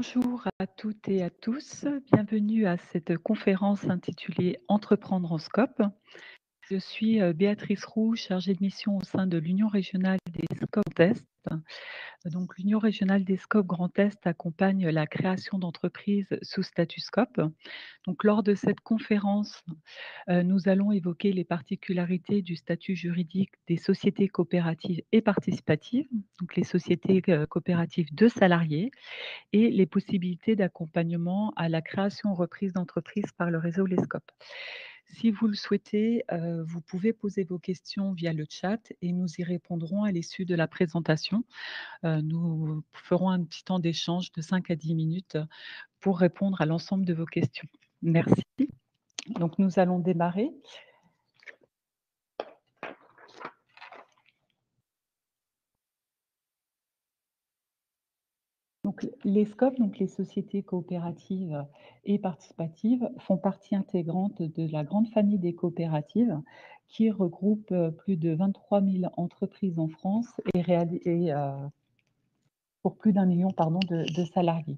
Bonjour à toutes et à tous, bienvenue à cette conférence intitulée Entreprendre en Scope. Je suis Béatrice Roux, chargée de mission au sein de l'Union régionale des Scopes Grand Est. Donc, l'Union régionale des Scopes Grand Est accompagne la création d'entreprises sous statut Scope. Donc, lors de cette conférence, nous allons évoquer les particularités du statut juridique des sociétés coopératives et participatives, donc les sociétés coopératives de salariés, et les possibilités d'accompagnement à la création ou reprise d'entreprise par le réseau Lescope. Si vous le souhaitez, vous pouvez poser vos questions via le chat et nous y répondrons à l'issue de la présentation. Nous ferons un petit temps d'échange de 5 à 10 minutes pour répondre à l'ensemble de vos questions. Merci. Donc nous allons démarrer. Donc, les SCOP, donc les sociétés coopératives et participatives, font partie intégrante de la grande famille des coopératives qui regroupe plus de 23 000 entreprises en France et pour plus d'1 million de salariés.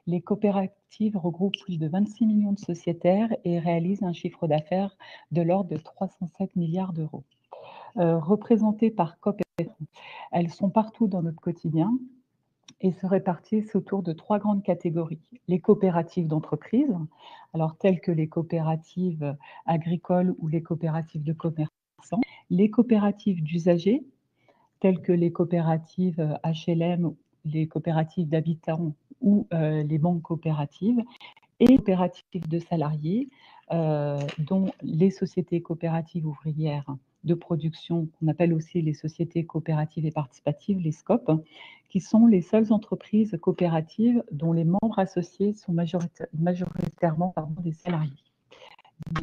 Les coopératives regroupent plus de 26 millions de sociétaires et réalisent un chiffre d'affaires de l'ordre de 307 milliards d'euros. Représentées par COP, elles sont partout dans notre quotidien et se répartissent autour de 3 grandes catégories. Les coopératives d'entreprise, alors telles que les coopératives agricoles ou les coopératives de commerçants, les coopératives d'usagers, telles que les coopératives HLM, les coopératives d'habitants ou les banques coopératives, et les coopératives de salariés, dont les sociétés coopératives ouvrières de production, qu'on appelle aussi les sociétés coopératives et participatives, les SCOP, qui sont les seules entreprises coopératives dont les membres associés sont majoritairement des salariés.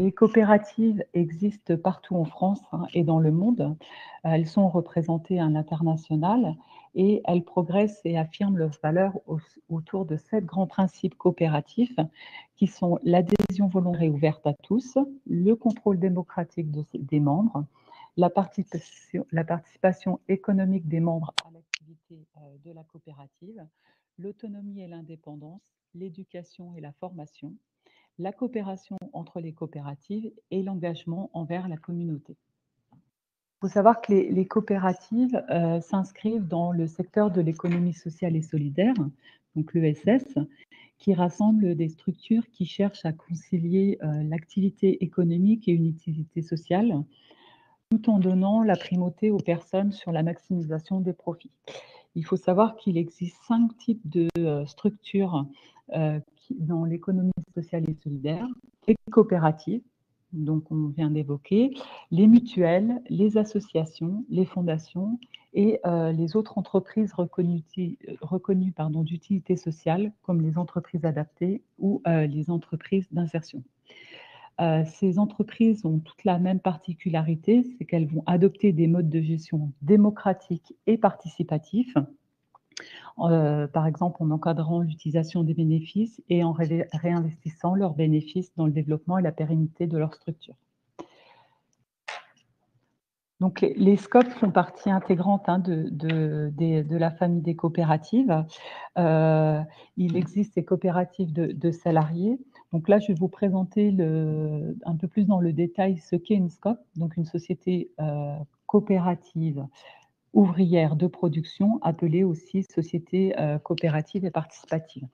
Les coopératives existent partout en France et dans le monde. Elles sont représentées à l'international et elles progressent et affirment leurs valeurs autour de 7 grands principes coopératifs qui sont l'adhésion volontaire et ouverte à tous, le contrôle démocratique des membres, la participation économique des membres à l'activité de la coopérative, l'autonomie et l'indépendance, l'éducation et la formation, la coopération entre les coopératives et l'engagement envers la communauté. Il faut savoir que les coopératives s'inscrivent dans le secteur de l'économie sociale et solidaire, donc l'ESS, qui rassemble des structures qui cherchent à concilier l'activité économique et une utilité sociale, tout en donnant la primauté aux personnes sur la maximisation des profits. Il faut savoir qu'il existe 5 types de structures dans l'économie sociale et solidaire: les coopératives, donc on vient d'évoquer, les mutuelles, les associations, les fondations et les autres entreprises reconnues d'utilité sociale, comme les entreprises adaptées ou les entreprises d'insertion. Ces entreprises ont toutes la même particularité, c'est qu'elles vont adopter des modes de gestion démocratiques et participatifs, par exemple en encadrant l'utilisation des bénéfices et en réinvestissant leurs bénéfices dans le développement et la pérennité de leur structure. Donc les SCOP font partie intégrante de la famille des coopératives. Il existe des coopératives de salariés. Donc là, je vais vous présenter un peu plus dans le détail ce qu'est une SCOP, donc une société coopérative ouvrière de production, appelée aussi société coopérative et participative.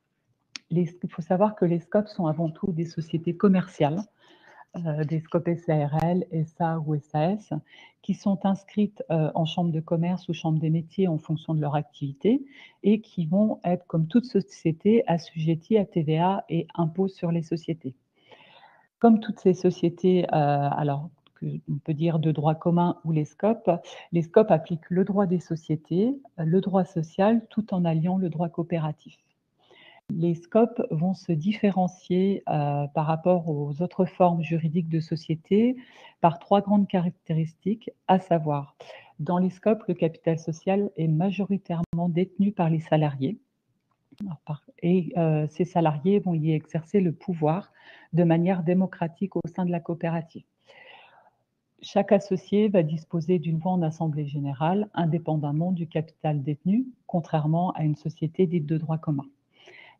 Il faut savoir que les SCOP sont avant tout des sociétés commerciales, des SCOP SARL, SA ou SAS, qui sont inscrites en chambre de commerce ou chambre des métiers en fonction de leur activité et qui vont être, comme toute société, assujetties à TVA et impôts sur les sociétés. Comme toutes ces sociétés, alors on peut dire de droit commun ou les SCOP appliquent le droit des sociétés, le droit social, tout en alliant le droit coopératif. Les SCOP vont se différencier par rapport aux autres formes juridiques de société par 3 grandes caractéristiques, à savoir, dans les SCOP, le capital social est majoritairement détenu par les salariés et ces salariés vont y exercer le pouvoir de manière démocratique au sein de la coopérative. Chaque associé va disposer d'une voix en assemblée générale, indépendamment du capital détenu, contrairement à une société dite de droit commun.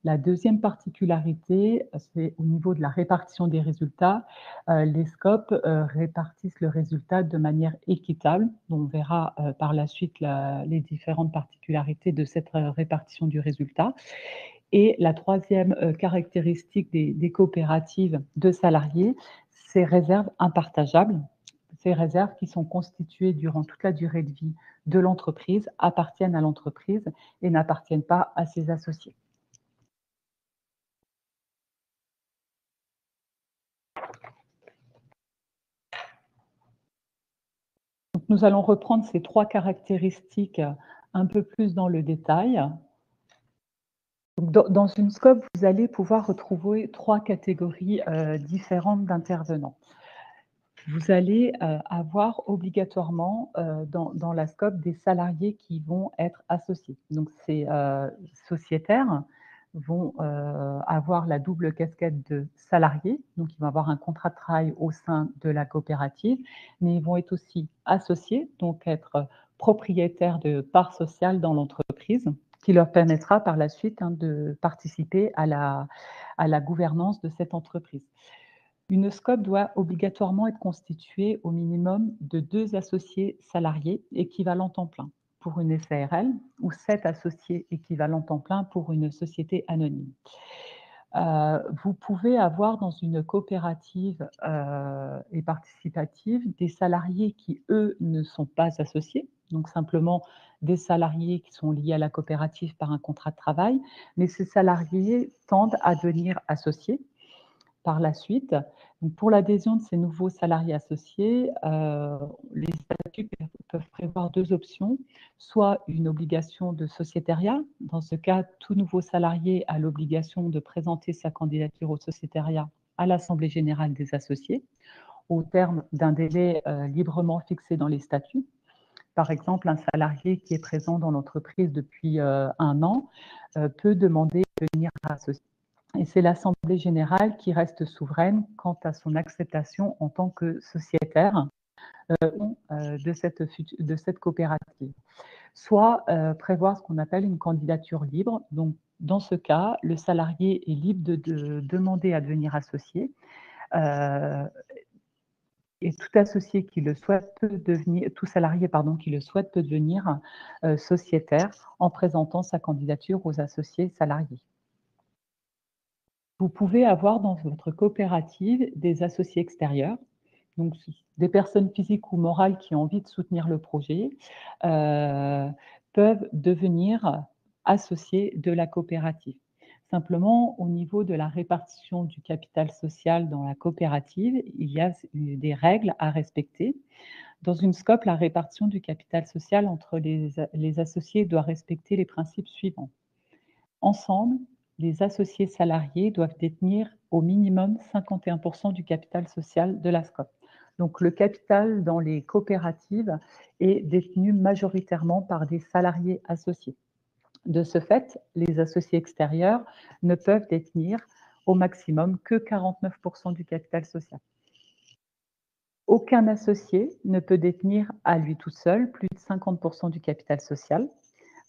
La deuxième particularité, c'est au niveau de la répartition des résultats. Les SCOP, répartissent le résultat de manière équitable. On verra, par la suite les différentes particularités de cette, répartition du résultat. Et la troisième caractéristique des coopératives de salariés, ces réserves impartageables. Ces réserves qui sont constituées durant toute la durée de vie de l'entreprise, appartiennent à l'entreprise et n'appartiennent pas à ses associés. Donc nous allons reprendre ces 3 caractéristiques un peu plus dans le détail. Donc dans une scope, vous allez pouvoir retrouver 3 catégories, différentes d'intervenants. Vous allez, avoir obligatoirement, dans la scope des salariés qui vont être associés. Donc ces, sociétaires vont, avoir la double casquette de salariés, donc ils vont avoir un contrat de travail au sein de la coopérative, mais ils vont être aussi associés, donc être propriétaires de parts sociales dans l'entreprise, qui leur permettra par la suite, hein, de participer à la gouvernance de cette entreprise. Une SCOP doit obligatoirement être constituée au minimum de 2 associés salariés équivalents temps plein pour une SARL ou 7 associés équivalents temps plein pour une société anonyme. Vous pouvez avoir dans une coopérative, et participative des salariés qui, eux, ne sont pas associés, donc simplement des salariés qui sont liés à la coopérative par un contrat de travail, mais ces salariés tendent à devenir associés par la suite. Donc pour l'adhésion de ces nouveaux salariés associés, les statuts peuvent prévoir 2 options, soit une obligation de sociétariat. Dans ce cas, tout nouveau salarié a l'obligation de présenter sa candidature au sociétariat à l'assemblée générale des associés, au terme d'un délai, librement fixé dans les statuts. Par exemple, un salarié qui est présent dans l'entreprise depuis, 1 an, peut demander à devenir associé. Et c'est l'assemblée générale qui reste souveraine quant à son acceptation en tant que sociétaire de cette coopérative. Soit prévoir ce qu'on appelle une candidature libre. Donc, dans ce cas, le salarié est libre de demander à devenir associé. euh, et tout associé qui le souhaite peut devenir, tout salarié pardon, qui le souhaite peut devenir sociétaire en présentant sa candidature aux associés salariés. Vous pouvez avoir dans votre coopérative des associés extérieurs, donc des personnes physiques ou morales qui ont envie de soutenir le projet, heu, peuvent devenir associés de la coopérative. Simplement, au niveau de la répartition du capital social dans la coopérative, il y a des règles à respecter. Dans une SCOP, la répartition du capital social entre les associés doit respecter les principes suivants. Ensemble, les associés salariés doivent détenir au minimum 51% du capital social de la SCOP. Donc le capital dans les coopératives est détenu majoritairement par des salariés associés. De ce fait, les associés extérieurs ne peuvent détenir au maximum que 49% du capital social. Aucun associé ne peut détenir à lui tout seul plus de 50% du capital social.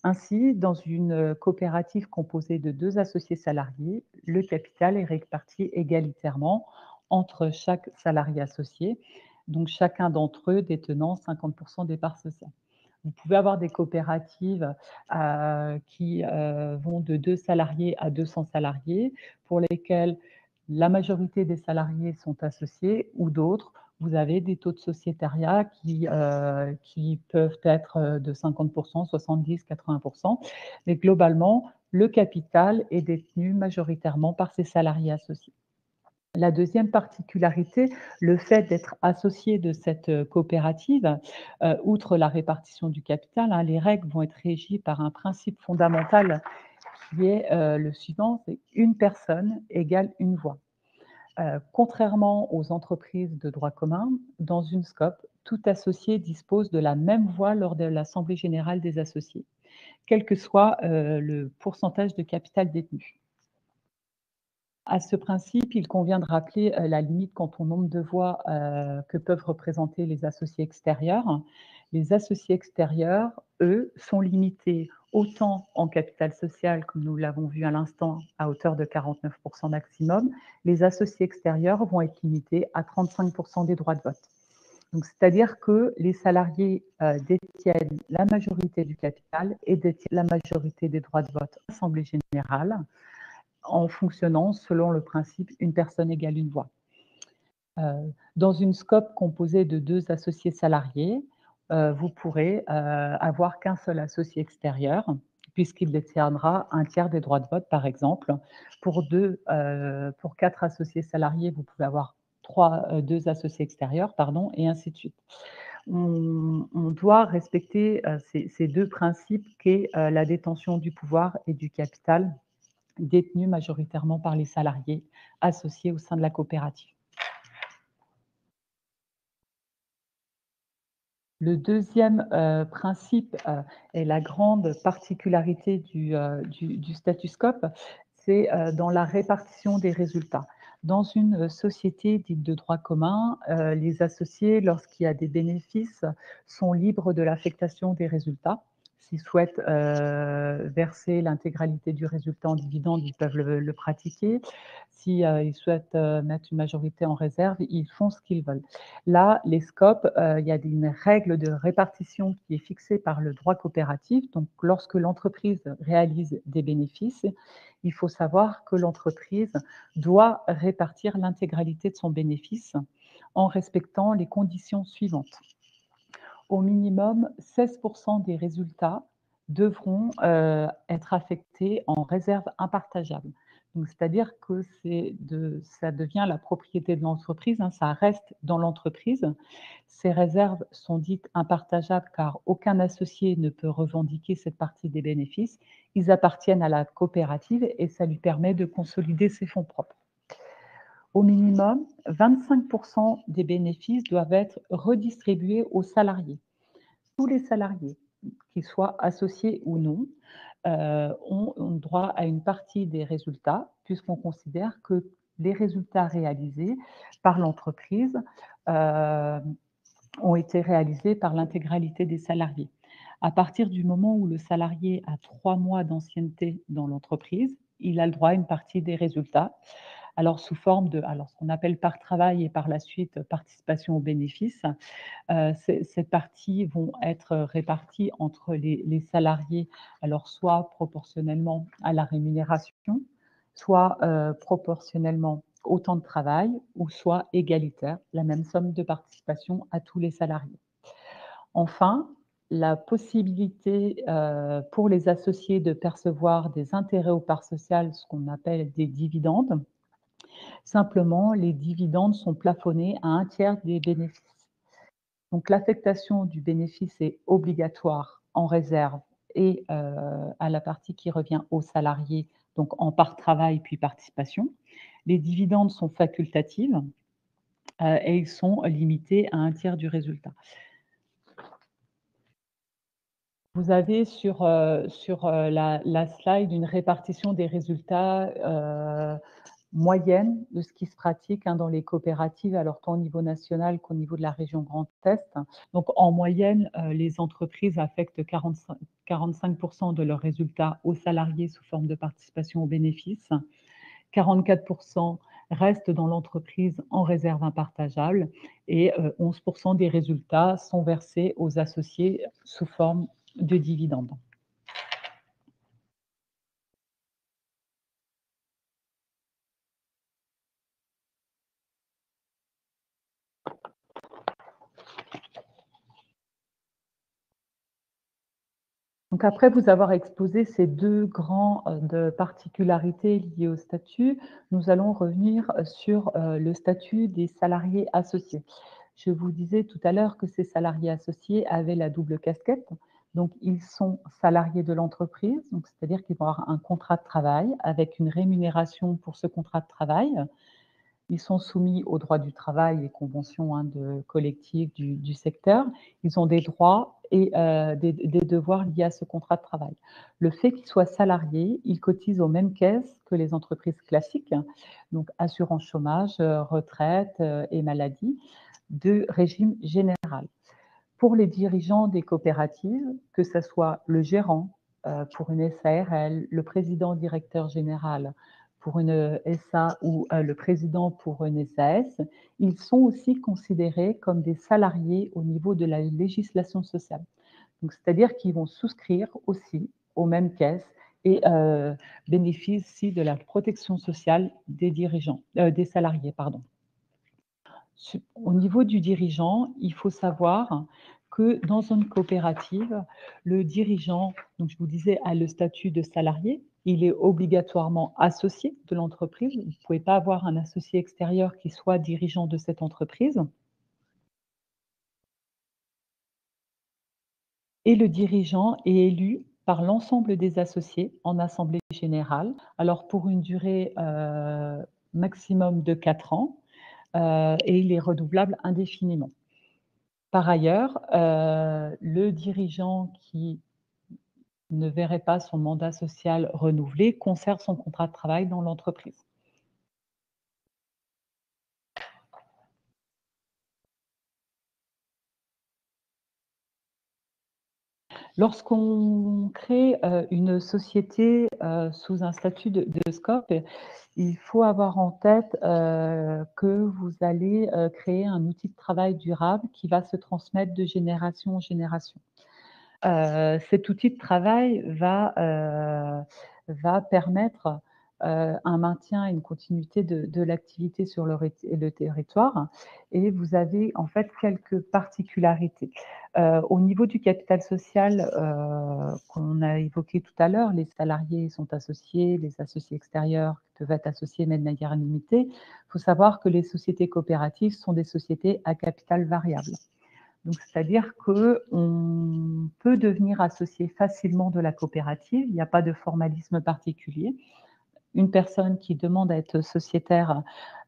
Ainsi, dans une coopérative composée de 2 associés salariés, le capital est réparti égalitairement entre chaque salarié associé, donc chacun d'entre eux détenant 50% des parts sociales. Vous pouvez avoir des coopératives, qui, vont de 2 salariés à 200 salariés, pour lesquelles la majorité des salariés sont associés, ou d'autres, vous avez des taux de sociétariat qui peuvent être, de 50 70, 80. Mais globalement, le capital est détenu majoritairement par ces salariés associés. La deuxième particularité, le fait d'être associé de cette, coopérative, outre la répartition du capital, hein, les règles vont être régies par un principe fondamental qui est, le suivant, c'est une personne égale une voix. Contrairement aux entreprises de droit commun, dans une SCOP, tout associé dispose de la même voix lors de l'assemblée générale des associés, quel que soit, le pourcentage de capital détenu. À ce principe, il convient de rappeler, la limite quant au nombre de voix, que peuvent représenter les associés extérieurs. Les associés extérieurs, eux, sont limités autant en capital social, comme nous l'avons vu à l'instant, à hauteur de 49% maximum. Les associés extérieurs vont être limités à 35% des droits de vote. Donc, c'est-à-dire que les salariés détiennent la majorité du capital et détiennent la majorité des droits de vote à l'Assemblée générale en fonctionnant selon le principe une personne égale une voix. Dans une SCOP composée de 2 associés salariés, vous pourrez avoir qu'un seul associé extérieur, puisqu'il détiendra un tiers des droits de vote, par exemple. Pour 4 associés salariés, vous pouvez avoir 2 associés extérieurs, pardon, et ainsi de suite. On doit respecter ces 2 principes qu'est la détention du pouvoir et du capital détenu majoritairement par les salariés associés au sein de la coopérative. Le deuxième principe et la grande particularité du Statuscope, c'est dans la répartition des résultats. Dans une société dite de droit commun, les associés, lorsqu'il y a des bénéfices, sont libres de l'affectation des résultats. S'ils souhaitent verser l'intégralité du résultat en dividende, ils peuvent le pratiquer. S'ils souhaitent mettre une majorité en réserve, ils font ce qu'ils veulent. Là, les scopes, il y a une règle de répartition qui est fixée par le droit coopératif. Donc, lorsque l'entreprise réalise des bénéfices, il faut savoir que l'entreprise doit répartir l'intégralité de son bénéfice en respectant les conditions suivantes. Au minimum, 16% des résultats devront être affectés en réserve impartageable. C'est-à-dire que ça devient la propriété de l'entreprise, hein, ça reste dans l'entreprise. Ces réserves sont dites impartageables car aucun associé ne peut revendiquer cette partie des bénéfices. Ils appartiennent à la coopérative et ça lui permet de consolider ses fonds propres. Au minimum, 25% des bénéfices doivent être redistribués aux salariés. Tous les salariés, qu'ils soient associés ou non, ont droit à une partie des résultats, puisqu'on considère que les résultats réalisés par l'entreprise ont été réalisés par l'intégralité des salariés. À partir du moment où le salarié a 3 mois d'ancienneté dans l'entreprise, il a le droit à une partie des résultats. Alors sous forme de ce qu'on appelle part travail et par la suite participation aux bénéfices. Ces parties vont être réparties entre les salariés, alors soit proportionnellement à la rémunération, soit proportionnellement au temps de travail, ou soit égalitaire, la même somme de participation à tous les salariés. Enfin, la possibilité pour les associés de percevoir des intérêts aux parts sociales, ce qu'on appelle des dividendes. Simplement, les dividendes sont plafonnés à un tiers des bénéfices. Donc l'affectation du bénéfice est obligatoire en réserve et à la partie qui revient aux salariés, donc en part travail puis participation. Les dividendes sont facultatifs et ils sont limités à un tiers du résultat. Vous avez sur la slide une répartition des résultats moyenne de ce qui se pratique dans les coopératives, alors tant au niveau national qu'au niveau de la région Grand Est. Donc en moyenne, les entreprises affectent 45% de leurs résultats aux salariés sous forme de participation aux bénéfices. 44% restent dans l'entreprise en réserve impartageable et 11% des résultats sont versés aux associés sous forme de dividendes. Donc après vous avoir exposé ces 2 grandes particularités liées au statut, nous allons revenir sur le statut des salariés associés. Je vous disais tout à l'heure que ces salariés associés avaient la double casquette. Donc ils sont salariés de l'entreprise, c'est-à-dire qu'ils vont avoir un contrat de travail avec une rémunération pour ce contrat de travail. Ils sont soumis au droit du travail et conventions collectives du secteur. Ils ont des droits et des devoirs liés à ce contrat de travail. Le fait qu'ils soient salariés, ils cotisent aux mêmes caisses que les entreprises classiques, donc assurance chômage, retraite et maladie, de régime général. Pour les dirigeants des coopératives, que ce soit le gérant, pour une SARL, le président directeur général pour une SA ou le président pour une SAS, ils sont aussi considérés comme des salariés au niveau de la législation sociale. Donc, c'est-à-dire qu'ils vont souscrire aussi aux mêmes caisses et bénéficient de la protection sociale des dirigeants, des salariés, pardon. Au niveau du dirigeant, il faut savoir que dans une coopérative, le dirigeant, donc je vous disais, a le statut de salarié. Il est obligatoirement associé de l'entreprise. Vous ne pouvez pas avoir un associé extérieur qui soit dirigeant de cette entreprise. Et le dirigeant est élu par l'ensemble des associés en assemblée générale. Alors pour une durée maximum de 4 ans et il est redoublable indéfiniment. Par ailleurs, le dirigeant qui ne verrait pas son mandat social renouvelé conserve son contrat de travail dans l'entreprise. Lorsqu'on crée une société sous un statut de SCOP, il faut avoir en tête que vous allez créer un outil de travail durable qui va se transmettre de génération en génération. Cet outil de travail va permettre un maintien et une continuité de l'activité sur le territoire et vous avez en fait quelques particularités. Au niveau du capital social, qu'on a évoqué tout à l'heure, les salariés sont associés, les associés extérieurs peuvent être associés mais de manière limitée. Il faut savoir que les sociétés coopératives sont des sociétés à capital variable. Donc, c'est-à-dire qu'on peut devenir associé facilement de la coopérative, il n'y a pas de formalisme particulier. Une personne qui demande à être sociétaire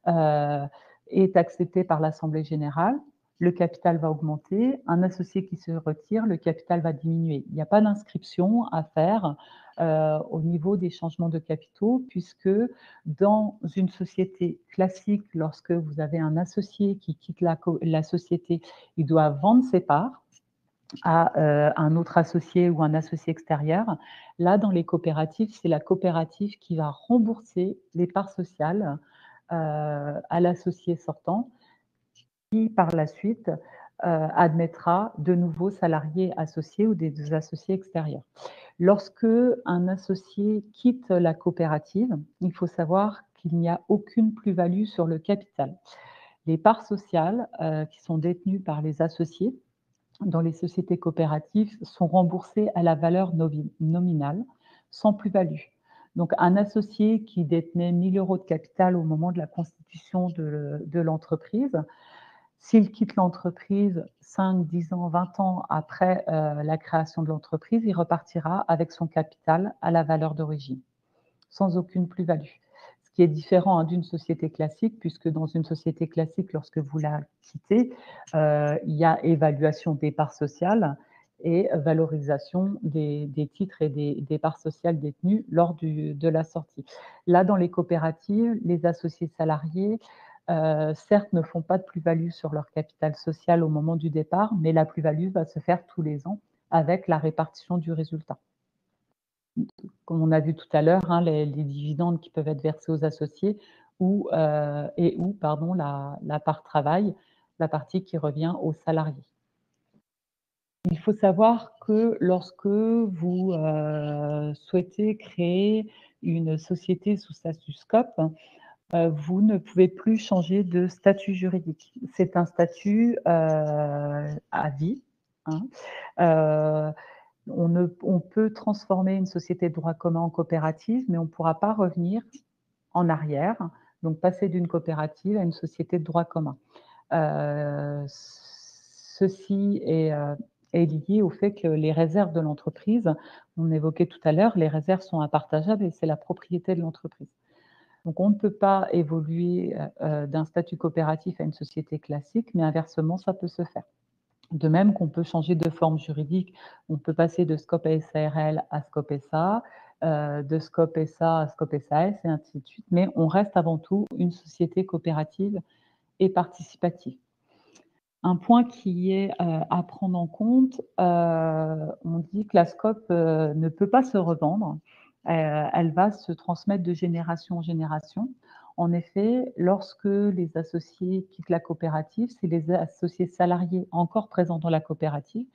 euh, est acceptée par l'assemblée générale, le capital va augmenter, un associé qui se retire, le capital va diminuer. Il n'y a pas d'inscription à faire au niveau des changements de capitaux, puisque dans une société classique, lorsque vous avez un associé qui quitte la société, il doit vendre ses parts à un autre associé ou un associé extérieur. Là, dans les coopératives, c'est la coopérative qui va rembourser les parts sociales à l'associé sortant qui, par la suite, admettra de nouveaux salariés associés ou des associés extérieurs. Lorsque un associé quitte la coopérative, il faut savoir qu'il n'y a aucune plus-value sur le capital. Les parts sociales qui sont détenues par les associés dans les sociétés coopératives sont remboursées à la valeur nominale, sans plus-value. Donc, un associé qui détenait 1 000 € de capital au moment de la constitution de l'entreprise, s'il quitte l'entreprise 5, 10 ans, 20 ans après la création de l'entreprise, il repartira avec son capital à la valeur d'origine, sans aucune plus-value. Ce qui est différent d'une société classique, puisque dans une société classique, lorsque vous la quittez, il y a évaluation des parts sociales et valorisation des titres et des parts sociales détenues lors de la sortie. Là, dans les coopératives, les associés salariés, certes, ne font pas de plus-value sur leur capital social au moment du départ, mais la plus-value va se faire tous les ans avec la répartition du résultat. Comme on a vu tout à l'heure, hein, les dividendes qui peuvent être versés aux associés ou, pardon, la part travail, la partie qui revient aux salariés. Il faut savoir que lorsque vous souhaitez créer une société sous statut SCOP, vous ne pouvez plus changer de statut juridique. C'est un statut à vie, hein. Heu, on peut transformer une société de droit commun en coopérative, mais on ne pourra pas revenir en arrière, donc passer d'une coopérative à une société de droit commun. Ceci est lié au fait que les réserves de l'entreprise, on évoquait tout à l'heure, les réserves sont impartageables et c'est la propriété de l'entreprise. Donc on ne peut pas évoluer d'un statut coopératif à une société classique, mais inversement, ça peut se faire. De même qu'on peut changer de forme juridique, on peut passer de SCOP SARL à SCOP SA, de SCOP SA à SCOP SAS et ainsi de suite, mais on reste avant tout une société coopérative et participative. Un point qui est, à prendre en compte, on dit que la SCOP, ne peut pas se revendre. Elle va se transmettre de génération en génération. En effet, lorsque les associés quittent la coopérative, c'est les associés salariés encore présents dans la coopérative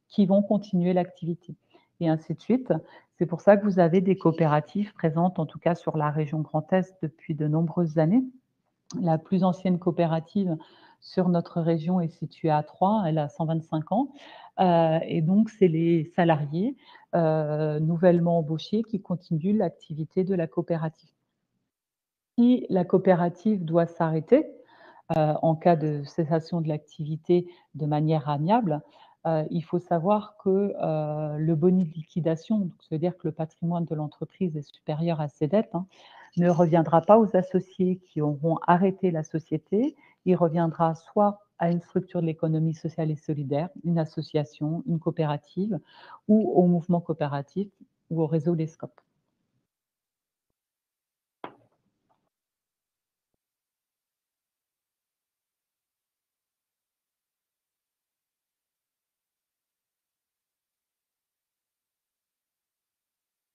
qui vont continuer l'activité et ainsi de suite. C'est pour ça que vous avez des coopératives présentes, en tout cas sur la région Grand Est, depuis de nombreuses années. La plus ancienne coopérative sur notre région est située à Troyes, elle a 125 ans, et donc c'est les salariés, nouvellement embauchés qui continuent l'activité de la coopérative. Si la coopérative doit s'arrêter, en cas de cessation de l'activité de manière amiable, il faut savoir que, le boni de liquidation, donc ça veut dire que le patrimoine de l'entreprise est supérieur à ses dettes, hein, ne reviendra pas aux associés qui auront arrêté la société. Il reviendra soit à une structure de l'économie sociale et solidaire, une association, une coopérative ou au mouvement coopératif ou au réseau des SCOP.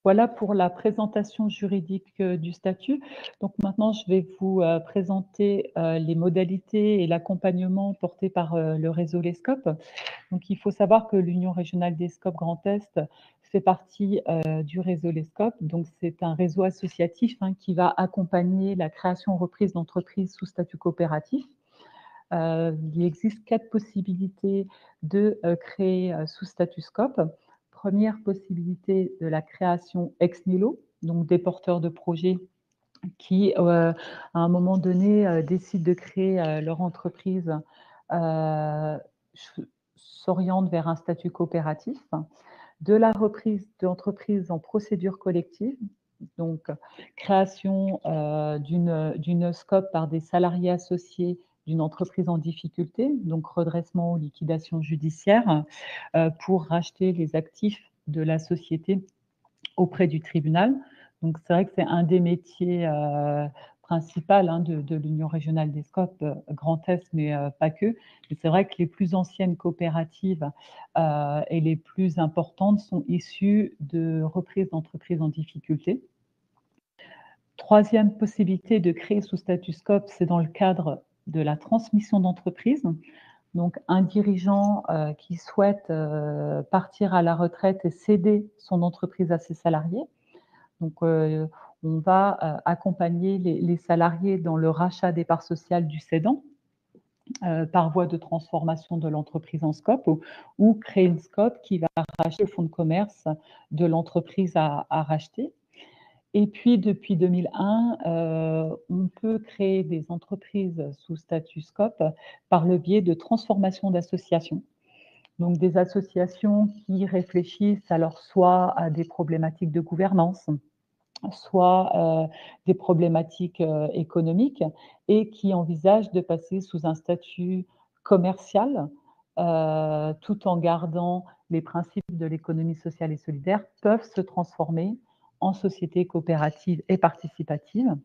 Voilà pour la présentation juridique, du statut. Donc maintenant, je vais vous, présenter, les modalités et l'accompagnement porté par, le réseau Les SCOP. Donc il faut savoir que l'Union régionale des SCOP Grand Est fait partie, du réseau Les SCOP. Donc c'est un réseau associatif, hein, qui va accompagner la création reprise d'entreprises sous statut coopératif. Il existe 4 possibilités de, créer, sous statut SCOP. Première possibilité de la création ex nihilo, donc des porteurs de projets qui, à un moment donné, décident de créer, leur entreprise, ch s'orientent vers un statut coopératif. De la reprise d'entreprise en procédure collective, donc création, d'une SCOP par des salariés associés d'une entreprise en difficulté, donc redressement ou liquidation judiciaire, pour racheter les actifs de la société auprès du tribunal. Donc c'est vrai que c'est un des métiers, principal, hein, de l'Union régionale des SCOP, Grand Est, mais pas que. Mais c'est vrai que les plus anciennes coopératives, et les plus importantes sont issues de reprises d'entreprises en difficulté. Troisième possibilité de créer sous statut SCOP, c'est dans le cadre de la transmission d'entreprise. Donc un dirigeant, qui souhaite, partir à la retraite et céder son entreprise à ses salariés. Donc, on va, accompagner les salariés dans le rachat des parts sociales du cédant, par voie de transformation de l'entreprise en SCOP ou créer une SCOP qui va racheter le fonds de commerce de l'entreprise à racheter. Et puis depuis 2001, on peut créer des entreprises sous statut SCOP par le biais de transformation d'associations. Donc des associations qui réfléchissent alors soit à des problématiques de gouvernance, soit, des problématiques, économiques et qui envisagent de passer sous un statut commercial, tout en gardant les principes de l'économie sociale et solidaire, peuvent se transformer en société coopérative et participative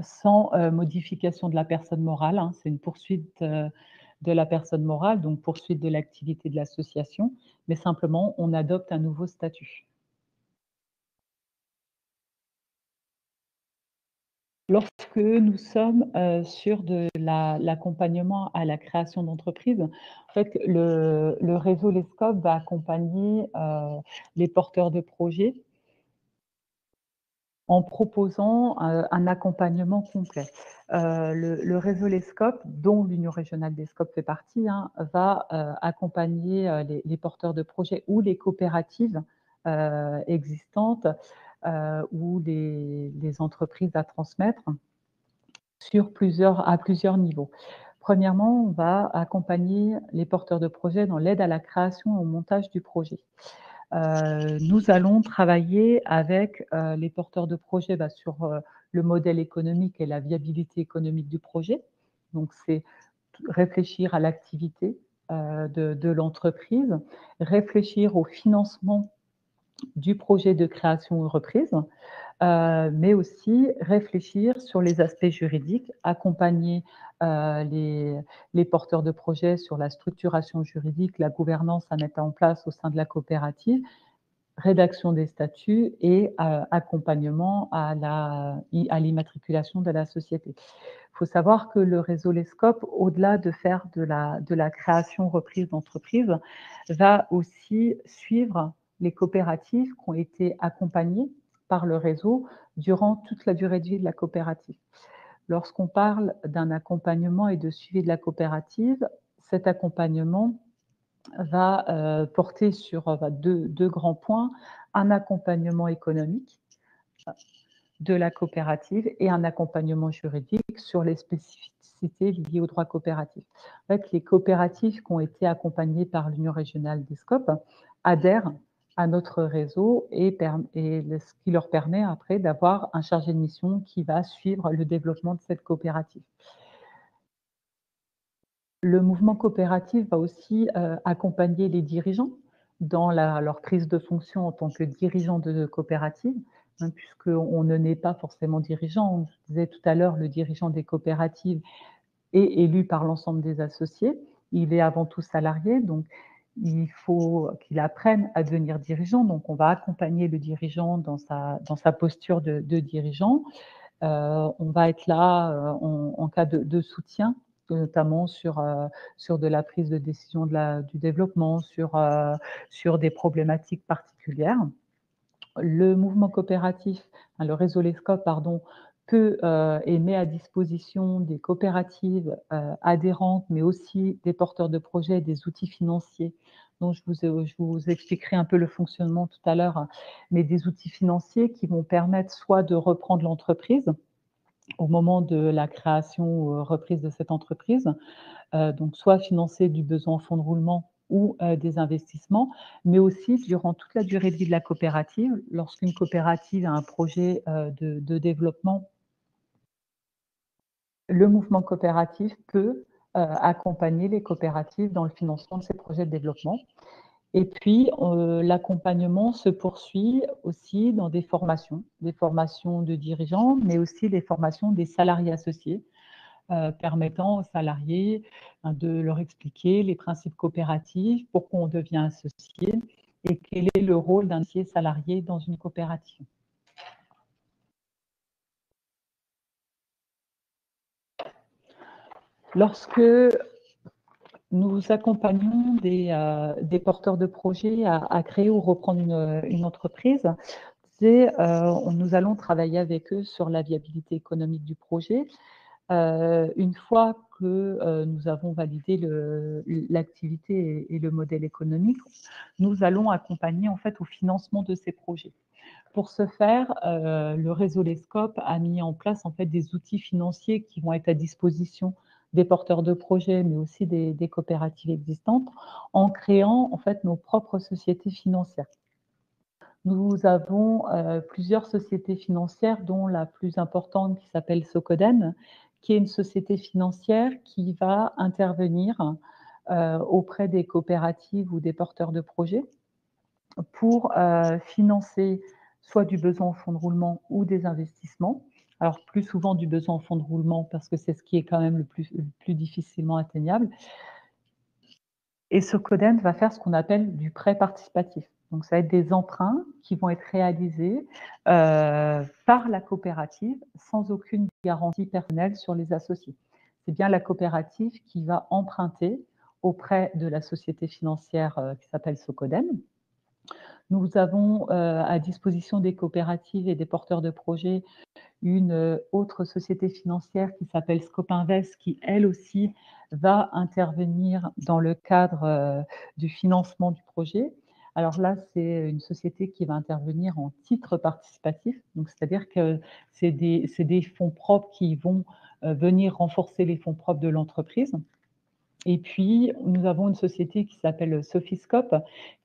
sans, modification de la personne morale, hein. C'est une poursuite, de la personne morale, donc poursuite de l'activité de l'association, mais simplement on adopte un nouveau statut. Lorsque nous sommes, sur de l'accompagnement à la création d'entreprise, en fait, le réseau Les SCOP va accompagner, les porteurs de projets en proposant, un accompagnement complet. Le réseau Les SCOP, dont l'Union régionale des SCOP fait partie, hein, va, accompagner, les porteurs de projets ou les coopératives, existantes, ou les entreprises à transmettre à plusieurs niveaux. Premièrement, on va accompagner les porteurs de projets dans l'aide à la création et au montage du projet. Nous allons travailler avec, les porteurs de projets, sur, le modèle économique et la viabilité économique du projet. Donc c'est réfléchir à l'activité, de l'entreprise, réfléchir au financement du projet de création ou reprise, mais aussi réfléchir sur les aspects juridiques, accompagner les porteurs de projets sur la structuration juridique, la gouvernance à mettre en place au sein de la coopérative, rédaction des statuts et accompagnement à l'immatriculation de la société. Il faut savoir que le réseau Lescope, au-delà de faire de la création-reprise d'entreprise, va aussi suivre les coopératives qui ont été accompagnées par le réseau durant toute la durée de vie de la coopérative. Lorsqu'on parle d'un accompagnement et de suivi de la coopérative, cet accompagnement va porter sur deux grands points, un accompagnement économique de la coopérative et un accompagnement juridique sur les spécificités liées au droit coopératif. En fait, les coopératives qui ont été accompagnées par l'Union régionale des SCOP adhèrent à notre réseau et ce qui leur permet après d'avoir un chargé de mission qui va suivre le développement de cette coopérative. Le mouvement coopératif va aussi accompagner les dirigeants dans leur prise de fonction en tant que dirigeant de coopérative, hein, puisqu'on ne naît pas forcément dirigeant. Je disais tout à l'heure, le dirigeant des coopératives est élu par l'ensemble des associés. Il est avant tout salarié, donc il faut qu'il apprenne à devenir dirigeant. Donc on va accompagner le dirigeant dans sa posture de dirigeant. On va être là en cas de soutien, notamment sur de la prise de décision du développement, sur des problématiques particulières. Le mouvement coopératif, le réseau Lescope, pardon, peut et met à disposition des coopératives adhérentes, mais aussi des porteurs de projets, des outils financiers dont je vous expliquerai un peu le fonctionnement tout à l'heure, mais des outils financiers qui vont permettre soit de reprendre l'entreprise au moment de la création ou reprise de cette entreprise, donc soit financer du besoin en fonds de roulement ou des investissements, mais aussi durant toute la durée de vie de la coopérative, lorsqu'une coopérative a un projet de développement, le mouvement coopératif peut accompagner les coopératives dans le financement de ces projets de développement. Et puis, l'accompagnement se poursuit aussi dans des formations de dirigeants, mais aussi des formations des salariés associés, permettant aux salariés de leur expliquer les principes coopératifs, pourquoi on devient associé et quel est le rôle d'un associé salarié dans une coopérative. Lorsque nous accompagnons des porteurs de projets à créer ou reprendre une entreprise, nous allons travailler avec eux sur la viabilité économique du projet. Une fois que nous avons validé l'activité et le modèle économique, nous allons accompagner en fait au financement de ces projets. Pour ce faire, le réseau Lescope a mis en place en fait des outils financiers qui vont être à disposition des porteurs de projets, mais aussi des coopératives existantes, en créant en fait nos propres sociétés financières. Nous avons plusieurs sociétés financières, dont la plus importante qui s'appelle Socoden, qui est une société financière qui va intervenir auprès des coopératives ou des porteurs de projets pour financer soit du besoin en fonds de roulement ou des investissements. Alors plus souvent du besoin en fonds de roulement parce que c'est ce qui est quand même le plus difficilement atteignable. Et Socoden va faire ce qu'on appelle du prêt participatif. Donc ça va être des emprunts qui vont être réalisés par la coopérative sans aucune garantie personnelle sur les associés. C'est bien la coopérative qui va emprunter auprès de la société financière qui s'appelle Socoden. Nous avons à disposition des coopératives et des porteurs de projets une autre société financière qui s'appelle Scopinvest, qui elle aussi va intervenir dans le cadre du financement du projet. Alors là, c'est une société qui va intervenir en titre participatif, donc c'est-à-dire que c'est des fonds propres qui vont venir renforcer les fonds propres de l'entreprise. Et puis, nous avons une société qui s'appelle Sophiscope,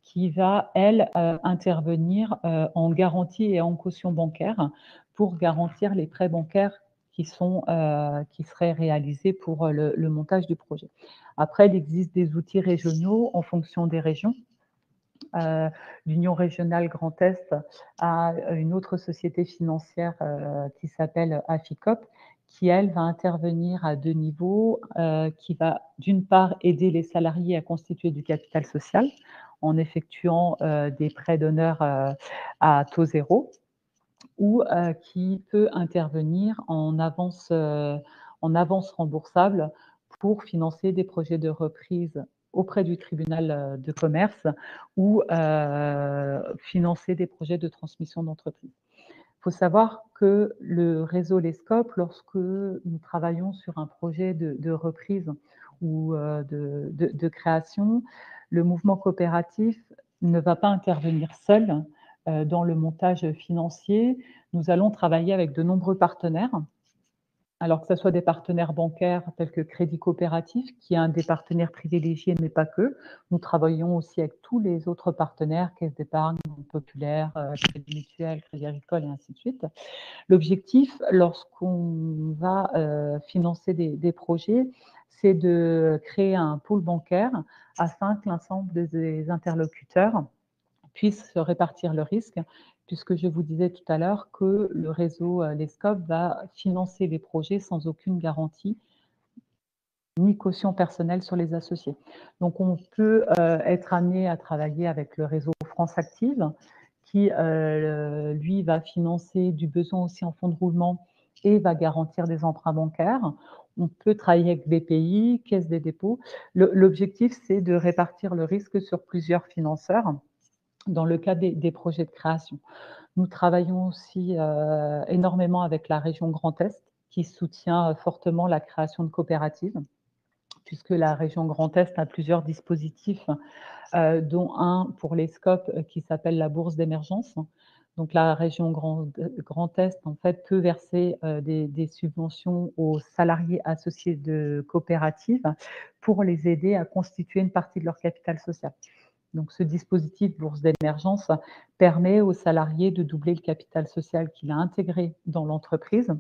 qui va, elle, intervenir en garantie et en caution bancaire pour garantir les prêts bancaires qui seraient réalisés pour le montage du projet. Après, il existe des outils régionaux en fonction des régions. L'Union régionale Grand Est a une autre société financière qui s'appelle Aficop, qui elle va intervenir à 2 niveaux, qui va d'une part aider les salariés à constituer du capital social en effectuant des prêts d'honneur à taux zéro, ou qui peut intervenir en avance remboursable pour financer des projets de reprise auprès du tribunal de commerce ou financer des projets de transmission d'entreprise. Il faut savoir que le réseau Lescope, lorsque nous travaillons sur un projet de reprise ou de création, le mouvement coopératif ne va pas intervenir seul dans le montage financier. Nous allons travailler avec de nombreux partenaires, alors que ce soit des partenaires bancaires tels que Crédit Coopératif, qui est un des partenaires privilégiés, mais pas que. Nous travaillons aussi avec tous les autres partenaires, Caisse d'épargne populaire, Crédit Mutuel, Crédit Agricole et ainsi de suite. L'objectif, lorsqu'on va financer des projets, c'est de créer un pool bancaire afin que l'ensemble des interlocuteurs puissent se répartir le risque, puisque je vous disais tout à l'heure que le réseau Lescope va financer les projets sans aucune garantie ni caution personnelle sur les associés. Donc on peut être amené à travailler avec le réseau France Active, qui lui va financer du besoin aussi en fonds de roulement et va garantir des emprunts bancaires. On peut travailler avec BPI, Caisse des dépôts. L'objectif, c'est de répartir le risque sur plusieurs financeurs dans le cas des projets de création. Nous travaillons aussi énormément avec la région Grand Est, qui soutient fortement la création de coopératives, puisque la région Grand Est a plusieurs dispositifs, dont un pour les SCOP qui s'appelle la bourse d'émergence. Donc la région Grand Est, en fait, peut verser des subventions aux salariés associés de coopératives pour les aider à constituer une partie de leur capital social. Donc, ce dispositif bourse d'émergence permet aux salariés de doubler le capital social qu'il a intégré dans l'entreprise.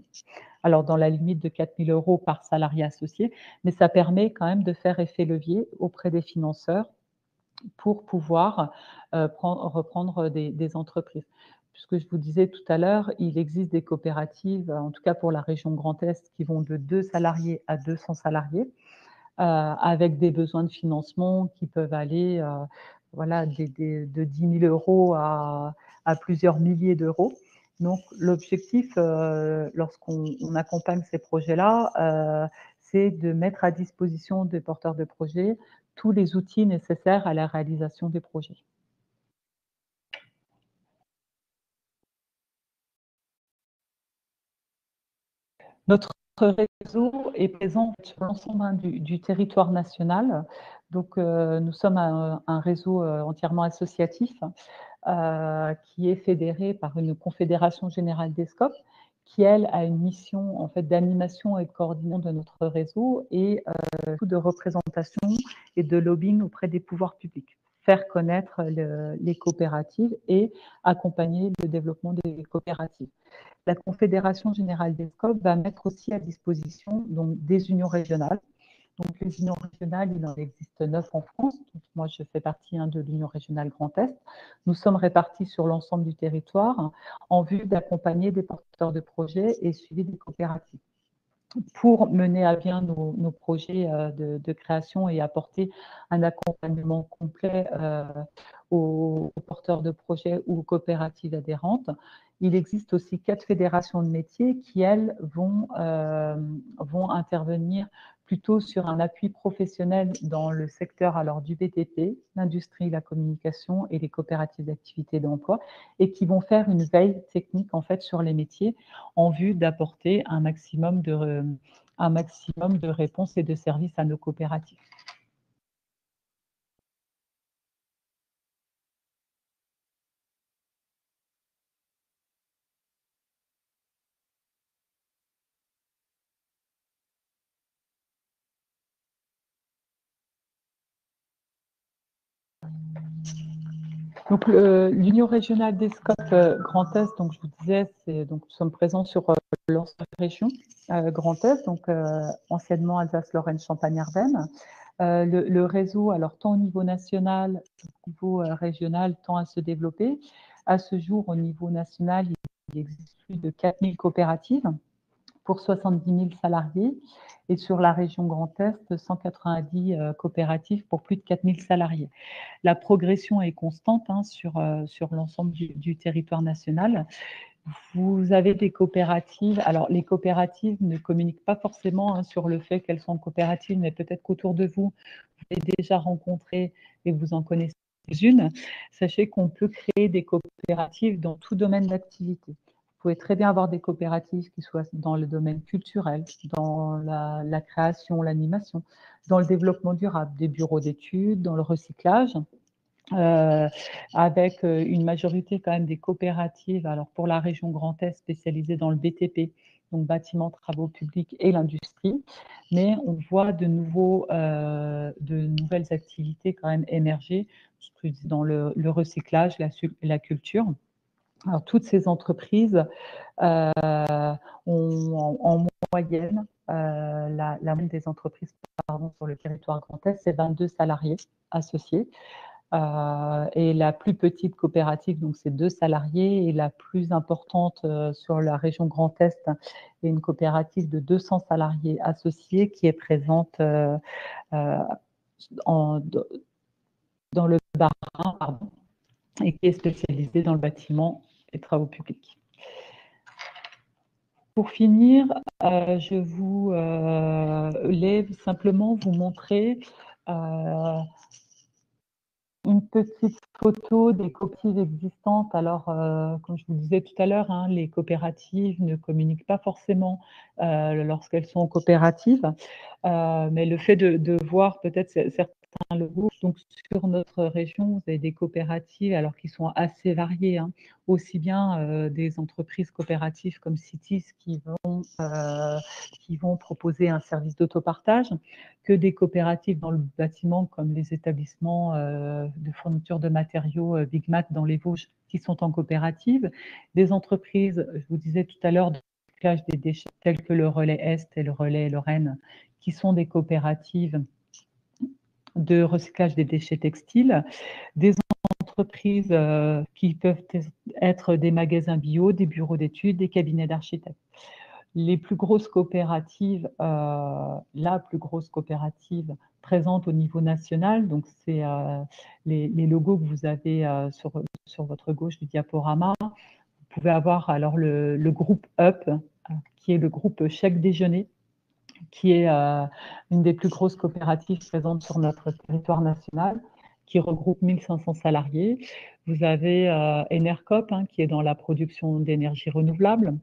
Alors, dans la limite de 4 000 € par salarié associé, mais ça permet quand même de faire effet levier auprès des financeurs pour pouvoir reprendre des entreprises. Puisque je vous disais tout à l'heure, il existe des coopératives, en tout cas pour la région Grand Est, qui vont de 2 salariés à 200 salariés, avec des besoins de financement qui peuvent aller voilà, de 10 000 € à plusieurs milliers d'euros. Donc, l'objectif, lorsqu'on accompagne ces projets-là, c'est de mettre à disposition des porteurs de projets tous les outils nécessaires à la réalisation des projets. Notre réseau est présent sur l'ensemble du territoire national. Donc, nous sommes un réseau entièrement associatif qui est fédéré par une confédération générale des SCOP, qui, elle, a une mission en fait, d'animation et de coordination de notre réseau et de représentation et de lobbying auprès des pouvoirs publics. Faire connaître les coopératives et accompagner le développement des coopératives. La Confédération générale des SCOP va mettre aussi à disposition donc, des unions régionales. Donc, les unions régionales, il en existe 9 en France. Donc, moi, je fais partie de l'Union régionale Grand Est. Nous sommes répartis sur l'ensemble du territoire en vue d'accompagner des porteurs de projets et suivi des coopératives pour mener à bien nos projets de création et apporter un accompagnement complet aux porteurs de projets ou aux coopératives adhérentes. Il existe aussi 4 fédérations de métiers qui, elles, vont intervenir plutôt sur un appui professionnel dans le secteur alors, du BTP, l'industrie, la communication et les coopératives d'activité d'emploi, et qui vont faire une veille technique en fait, sur les métiers en vue d'apporter un maximum de réponses et de services à nos coopératives. Donc, l'Union régionale des SCOP Grand Est, donc je vous disais, donc, nous sommes présents sur l'ensemble de la région Grand Est, donc anciennement Alsace-Lorraine-Champagne-Ardenne. Le réseau, alors tant au niveau national qu'au niveau régional, tend à se développer. À ce jour, au niveau national, il existe plus de 4000 coopératives pour 70 000 salariés et sur la région Grand Est, 190 coopératives pour plus de 4000 salariés. La progression est constante hein, sur l'ensemble du territoire national. Vous avez des coopératives. Alors, les coopératives ne communiquent pas forcément hein, sur le fait qu'elles sont coopératives, mais peut-être qu'autour de vous, vous avez déjà rencontré et vous en connaissez une. Sachez qu'on peut créer des coopératives dans tout domaine d'activité. Vous pouvez très bien avoir des coopératives qui soient dans le domaine culturel, dans la création, l'animation, dans le développement durable, des bureaux d'études, dans le recyclage. Avec une majorité quand même des coopératives, alors pour la région Grand Est spécialisée dans le BTP, donc bâtiments, travaux publics et l'industrie, mais on voit de nouvelles activités quand même émerger dans le recyclage, la culture. Alors toutes ces entreprises ont en moyenne, la moyenne des entreprises sur le territoire Grand Est, c'est 22 salariés associés. Et la plus petite coopérative, donc c'est 2 salariés, et la plus importante sur la région Grand Est est une coopérative de 200 salariés associés qui est présente en, dans le Bas-Rhin, pardon, et qui est spécialisée dans le bâtiment et travaux publics. Pour finir, je voulais simplement vous montrer une petite photo des coopératives existantes. Alors, comme je vous le disais tout à l'heure, hein, les coopératives ne communiquent pas forcément lorsqu'elles sont coopératives, mais le fait de voir peut-être certains logos. Donc, sur notre région, vous avez des coopératives alors qui sont assez variées, hein, aussi bien des entreprises coopératives comme Citis qui vont proposer un service d'autopartage, que des coopératives dans le bâtiment comme les établissements de fourniture de matériaux Big Mat dans les Vosges qui sont en coopérative, des entreprises, je vous disais tout à l'heure, de recyclage des déchets telles que le Relais Est et le Relais Lorraine, qui sont des coopératives de recyclage des déchets textiles, des entreprises qui peuvent être des magasins bio, des bureaux d'études, des cabinets d'architectes. Les plus grosses coopératives, la plus grosse coopérative présente au niveau national, donc c'est les logos que vous avez sur votre gauche du diaporama. Vous pouvez avoir alors le groupe UP, qui est le groupe Chèque Déjeuner, qui est une des plus grosses coopératives présentes sur notre territoire national, qui regroupe 1500 salariés. Vous avez Enercop, hein, qui est dans la production d'énergie renouvelable,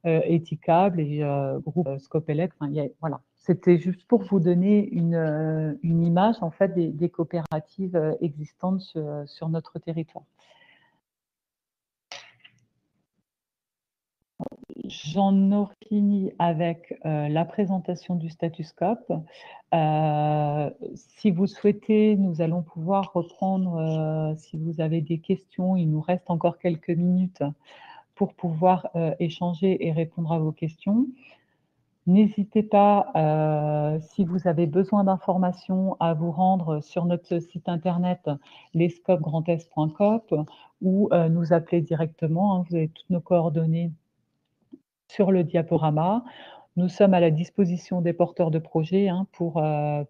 Eticable et groupe Scopelec. Enfin, voilà. C'était juste pour vous donner une image en fait, des coopératives existantes sur notre territoire. J'en aurais fini avec la présentation du Statuscope. Si vous souhaitez, nous allons pouvoir reprendre, si vous avez des questions, il nous reste encore quelques minutes pour pouvoir échanger et répondre à vos questions. N'hésitez pas, si vous avez besoin d'informations, à vous rendre sur notre site internet lescopesgrandest.coop ou nous appeler directement. Hein, vous avez toutes nos coordonnées sur le diaporama. Nous sommes à la disposition des porteurs de projets hein, pour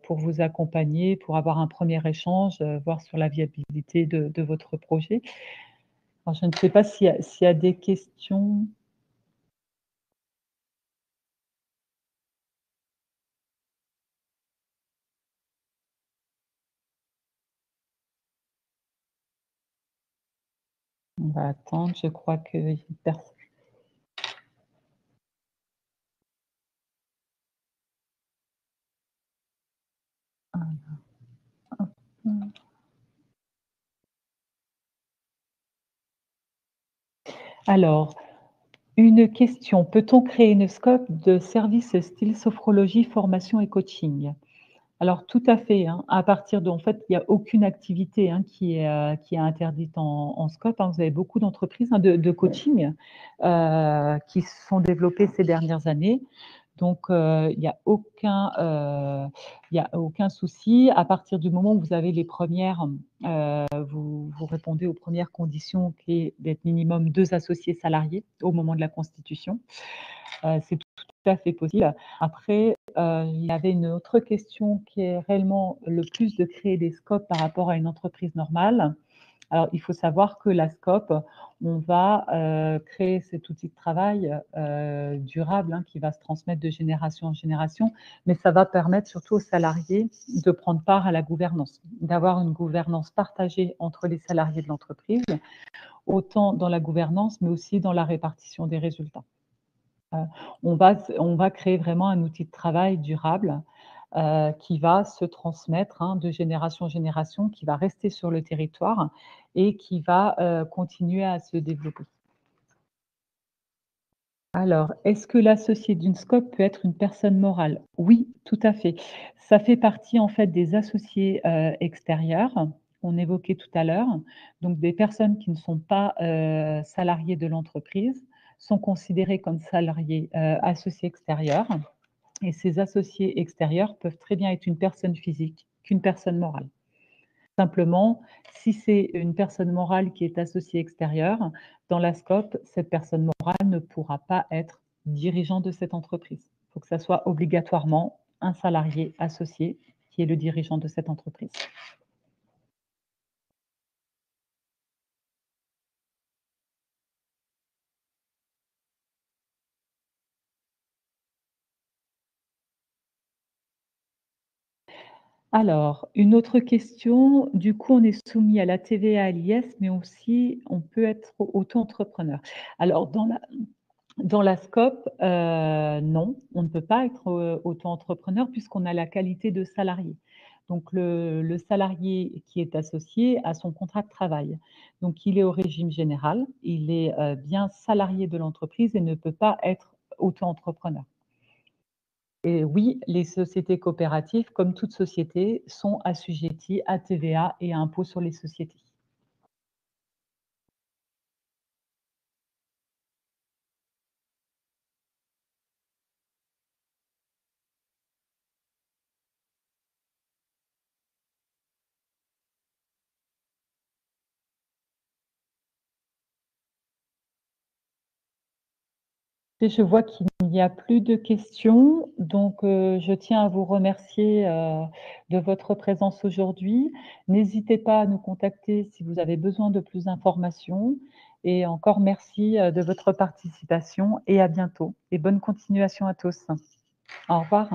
vous accompagner, pour avoir un premier échange, voir sur la viabilité de votre projet. Alors, je ne sais pas s'il y a des questions. On va attendre, je crois que personne. Alors, une question. Peut-on créer une scope de service style sophrologie, formation et coaching? Alors tout à fait, hein, à partir de en fait, il y a aucune activité, hein, qui est interdite en scope, hein. Vous avez beaucoup d'entreprises, hein, de coaching, qui se sont développées ces dernières années. Donc il y a aucun souci. À partir du moment où vous avez les premières, vous répondez aux premières conditions qui est d'être minimum 2 associés salariés au moment de la constitution. C'est tout à fait possible. Après, il y avait une autre question qui est réellement le plus de créer des scopes par rapport à une entreprise normale. Alors, il faut savoir que la SCOP, on va, créer cet outil de travail, durable, hein, qui va se transmettre de génération en génération, mais ça va permettre surtout aux salariés de prendre part à la gouvernance, d'avoir une gouvernance partagée entre les salariés de l'entreprise, autant dans la gouvernance, mais aussi dans la répartition des résultats. Heu, on va créer vraiment un outil de travail durable, qui va se transmettre, hein, de génération en génération, qui va rester sur le territoire et qui va, continuer à se développer. Alors, est-ce que l'associé d'une SCOP peut être une personne morale? Oui, tout à fait. Ça fait partie, en fait, des associés, extérieurs, qu'on évoquait tout à l'heure. Donc des personnes qui ne sont pas, salariées de l'entreprise, sont considérées comme salariés, associés extérieurs. Et ces associés extérieurs peuvent très bien être une personne physique qu'une personne morale. Simplement, si c'est une personne morale qui est associée extérieure, dans la SCOP, cette personne morale ne pourra pas être dirigeant de cette entreprise. Il faut que ça soit obligatoirement un salarié associé qui est le dirigeant de cette entreprise. Alors, une autre question, du coup, on est soumis à la TVA, à l'IS, mais aussi on peut être auto-entrepreneur. Alors dans la SCOP, non, on ne peut pas être, auto-entrepreneur puisqu'on a la qualité de salarié. Donc le salarié qui est associé a son contrat de travail. Donc il est au régime général, il est, bien salarié de l'entreprise et ne peut pas être auto-entrepreneur. Et oui, les sociétés coopératives, comme toute société, sont assujetties à TVA et à impôt sur les sociétés. Et je vois qu'il n'y a plus de questions, donc je tiens à vous remercier, de votre présence aujourd'hui. N'hésitez pas à nous contacter si vous avez besoin de plus d'informations et encore merci, de votre participation et à bientôt et bonne continuation à tous. Au revoir.